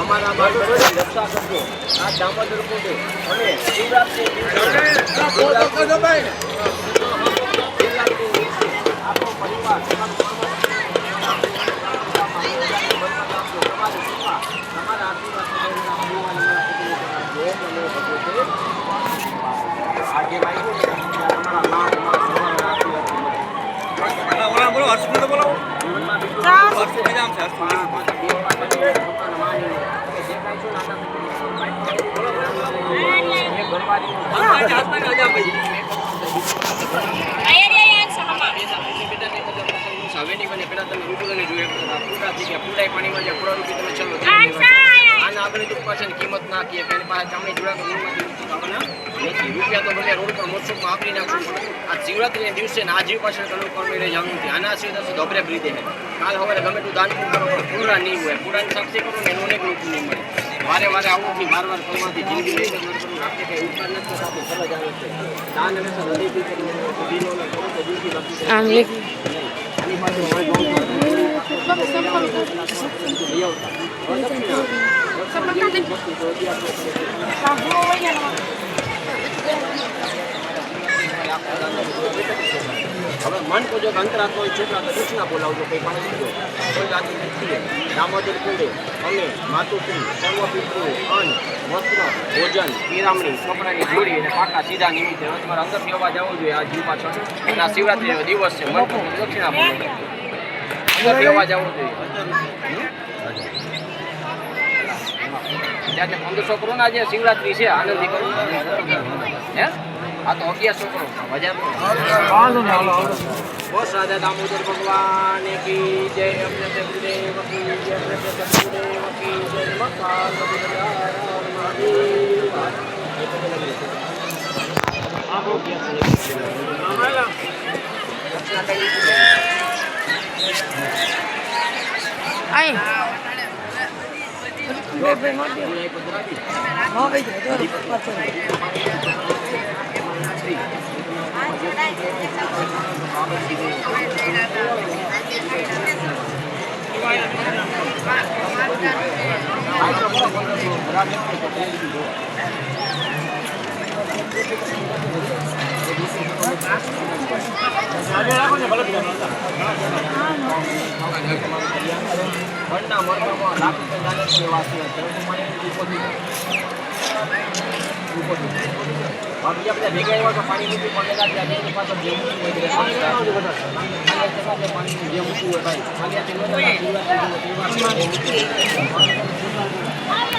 અમારા માર્ગદર્શન રક્ષા કરજો. આ દામોદર કુંડે અને શિવરાત્રિ આપણો પરિવાર કિંમત નાખીએ ચામડી જોડા રૂપિયા તો ભલે રોડ પર મોટસોમાં આપી નાખશું. આ શિવરાત્રીના દિવસે આ જીવ પાછળ કલર કરવી જવાનું નથી. આના સિવાય ગભરે રીતેે કાલ હવે ગમે તું દાન કરો પણ પૂરા નહીં હોય. પૂરાની સાક્ષી કરો ને એનું નહીં નહીં મળે. વારે વારે આવવાથી વાર કરવાથી જિંદગી લઈ આપણે કંઈ ઉપકાર નથી થતા. ફરજ આવે છે દાન હંમેશા હૃદયથી આની પાસે હવે મન को जो अंतरात्मा छोकरा तो कुछ ना बोलावજો કઈ પણ કીધો કોઈ જાતિ નથી. દામોદર કુંડે અમે માતુશ્રી સર્વ પિતૃ અન્ન વસ્ત્ર ભોજન પીરામણી કપડાની જોડી અને પાકા સીધા નિમિત્તે તમારે અંદરથી અવાજ આવવો જોઈએ. આ જીવ પાછળ અને આ શિવરાત્રીનો દિવસ છે. મન को દક્ષિણા બોલો અંદરથી અવાજ આવવો જોઈએ. ત્યારે 1500 કરોડ આજે શિવરાત્રી છે. આનંદથી કરો હે. આ તો 1100 કરોડ બસ. રાજા દામોદર ભગવાન કી જય. અમને ગુરુદેવ કી જય. ગુરુદેવ કી જય. મકાન બીજા બધા ભેગા એવા તો પાણી મૂકી પડેલા ત્યાં પાછળ જે પાણી જે મૂકવું હોય ભાઈ